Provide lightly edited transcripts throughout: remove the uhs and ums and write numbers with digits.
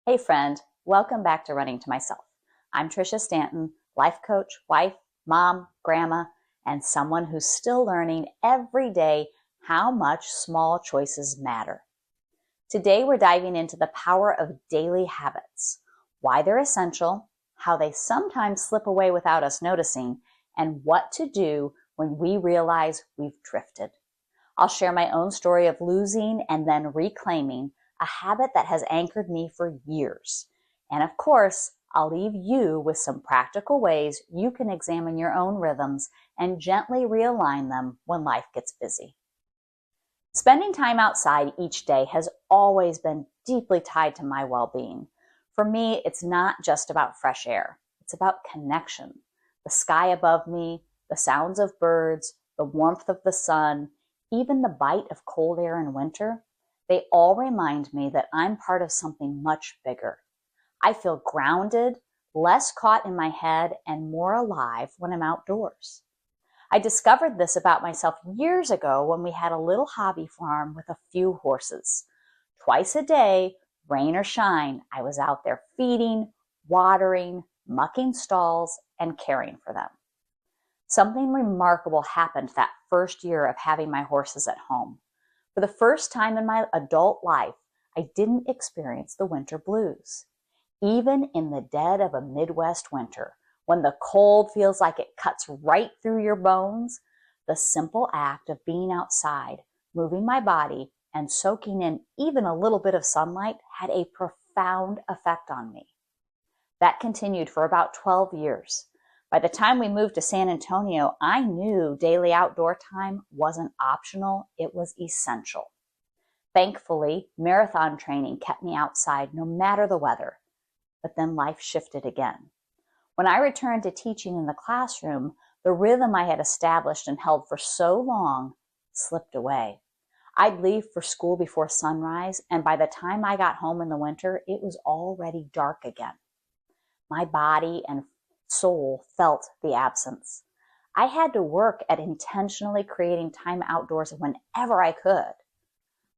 Hey friend, welcome back to Running to Myself. I'm Tricia Stanton, life coach, wife, mom, grandma, and someone who's still learning every day how much small choices matter. Today we're diving into the power of daily habits, why they're essential, how they sometimes slip away without us noticing, and what to do when we realize we've drifted. I'll share my own story of losing and then reclaiming a habit that has anchored me for years. And of course, I'll leave you with some practical ways you can examine your own rhythms and gently realign them when life gets busy. Spending time outside each day has always been deeply tied to my well-being. For me, it's not just about fresh air. It's about connection. The sky above me, the sounds of birds, the warmth of the sun, even the bite of cold air in winter, they all remind me that I'm part of something much bigger. I feel grounded, less caught in my head, and more alive when I'm outdoors. I discovered this about myself years ago when we had a little hobby farm with a few horses. Twice a day, rain or shine, I was out there feeding, watering, mucking stalls, and caring for them. Something remarkable happened that first year of having my horses at home. For the first time in my adult life, I didn't experience the winter blues. Even in the dead of a Midwest winter, when the cold feels like it cuts right through your bones, the simple act of being outside, moving my body, and soaking in even a little bit of sunlight had a profound effect on me. That continued for about 12 years. By the time we moved to San Antonio, I knew daily outdoor time wasn't optional, it was essential. Thankfully, marathon training kept me outside no matter the weather. But then life shifted again. When I returned to teaching in the classroom, the rhythm I had established and held for so long slipped away. I'd leave for school before sunrise, and by the time I got home in the winter, it was already dark again. My body and soul felt the absence. I had to work at intentionally creating time outdoors whenever I could.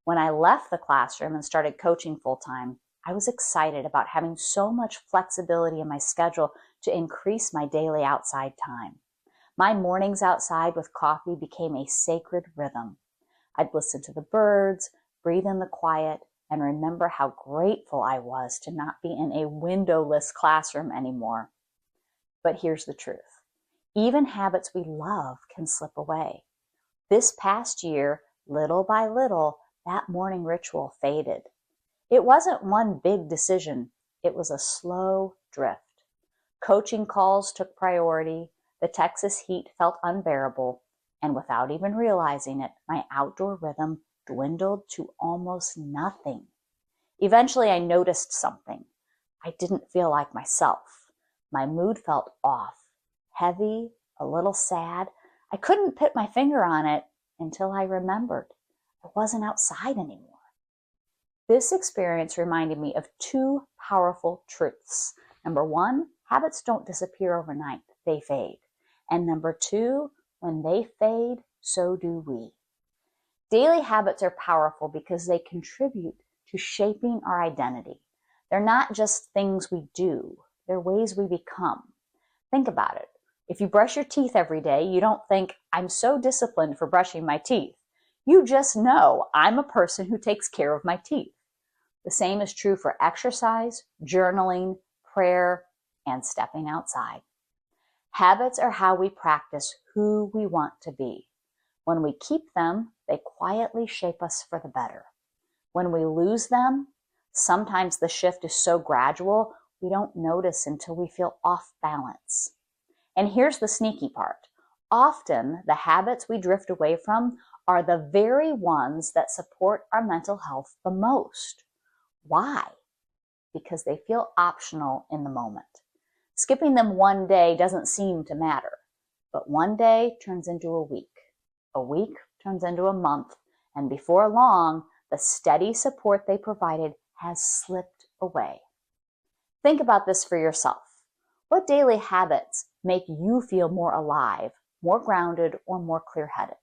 When I left the classroom and started coaching full-time, I was excited about having so much flexibility in my schedule to increase my daily outside time. My mornings outside with coffee became a sacred rhythm. I'd listen to the birds, breathe in the quiet, and remember how grateful I was to not be in a windowless classroom anymore. But here's the truth. Even habits we love can slip away. This past year, little by little, that morning ritual faded. It wasn't one big decision. It was a slow drift. Coaching calls took priority. The Texas heat felt unbearable. And without even realizing it, my outdoor rhythm dwindled to almost nothing. Eventually, I noticed something. I didn't feel like myself. My mood felt off, heavy, a little sad. I couldn't put my finger on it until I remembered I wasn't outside anymore. This experience reminded me of two powerful truths. Number one, habits don't disappear overnight, they fade. And number two, when they fade, so do we. Daily habits are powerful because they contribute to shaping our identity. They're not just things we do, they're ways we become. Think about it. If you brush your teeth every day, you don't think, I'm so disciplined for brushing my teeth. You just know, I'm a person who takes care of my teeth. The same is true for exercise, journaling, prayer, and stepping outside. Habits are how we practice who we want to be. When we keep them, they quietly shape us for the better. When we lose them, sometimes the shift is so gradual, we don't notice until we feel off balance. And here's the sneaky part. Often, the habits we drift away from are the very ones that support our mental health the most. Why? Because they feel optional in the moment. Skipping them one day doesn't seem to matter, but one day turns into a week turns into a month, and before long, the steady support they provided has slipped away. Think about this for yourself. What daily habits make you feel more alive, more grounded, or more clear-headed?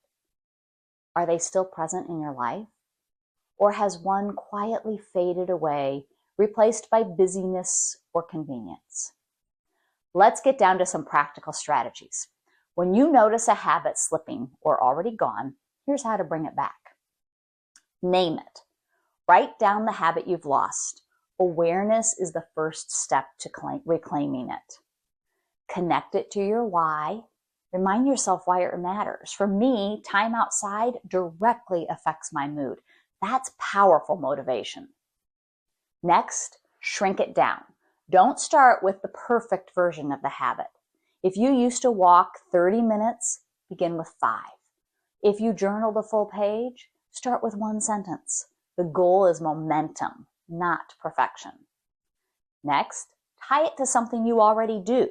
Are they still present in your life? Or has one quietly faded away, replaced by busyness or convenience. Let's get down to some practical strategies. When you notice a habit slipping or already gone, here's how to bring it back. Name it. Write down the habit you've lost. Awareness is the first step to reclaiming it. Connect it to your why. Remind yourself why it matters. For me, time outside directly affects my mood. That's powerful motivation. Next, shrink it down. Don't start with the perfect version of the habit. If you used to walk 30 minutes, begin with 5. If you journal the full page, start with 1 sentence. The goal is momentum, not perfection. Next, tie it to something you already do.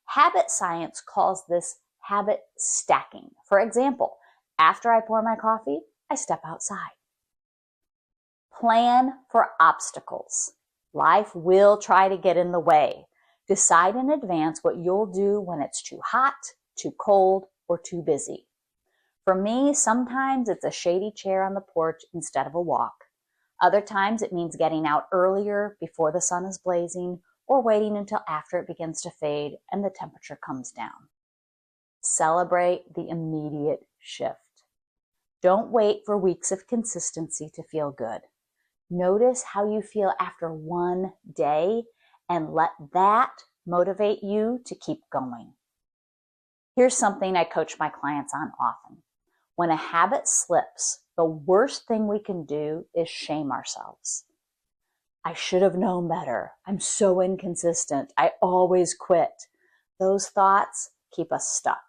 Habit science calls this habit stacking. For example, after I pour my coffee, I step outside. Plan for obstacles. Life will try to get in the way. Decide in advance what you'll do when it's too hot, too cold, or too busy. For me, sometimes it's a shady chair on the porch instead of a walk. Other times it means getting out earlier before the sun is blazing or waiting until after it begins to fade and the temperature comes down. Celebrate the immediate shift. Don't wait for weeks of consistency to feel good. Notice how you feel after one day and let that motivate you to keep going. Here's something I coach my clients on often. When a habit slips, the worst thing we can do is shame ourselves. I should have known better. I'm so inconsistent. I always quit. Those thoughts keep us stuck.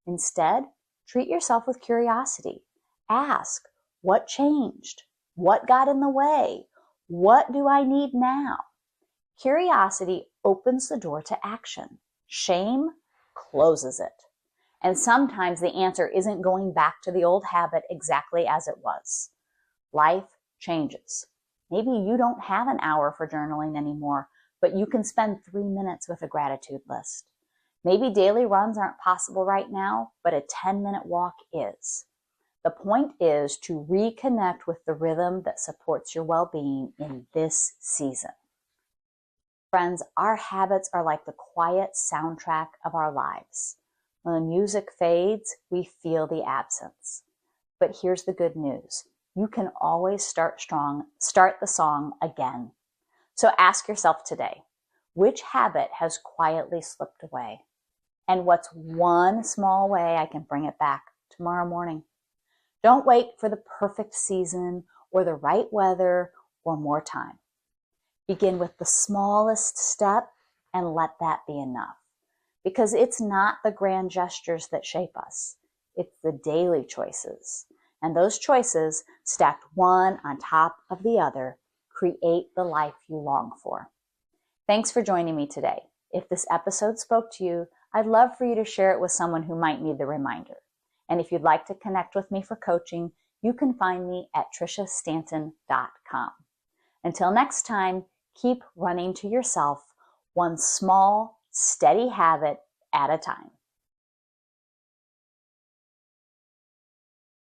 Instead, treat yourself with curiosity. Ask, what changed? What got in the way? What do I need now? Curiosity opens the door to action. Shame closes it. And sometimes the answer isn't going back to the old habit exactly as it was. Life changes. Maybe you don't have an hour for journaling anymore, but you can spend 3 minutes with a gratitude list. Maybe daily runs aren't possible right now, but a 10-minute walk is. The point is to reconnect with the rhythm that supports your well-being in this season. Friends, our habits are like the quiet soundtrack of our lives. When the music fades, we feel the absence. But here's the good news. You can always start the song again. So ask yourself today, which habit has quietly slipped away? And what's one small way I can bring it back tomorrow morning? Don't wait for the perfect season or the right weather or more time. Begin with the smallest step and let that be enough. Because it's not the grand gestures that shape us. It's the daily choices. And those choices, stacked one on top of the other, create the life you long for. Thanks for joining me today. If this episode spoke to you, I'd love for you to share it with someone who might need the reminder. And if you'd like to connect with me for coaching, you can find me at trishastanton.com. Until next time, keep running to yourself, one small, steady habit at a time.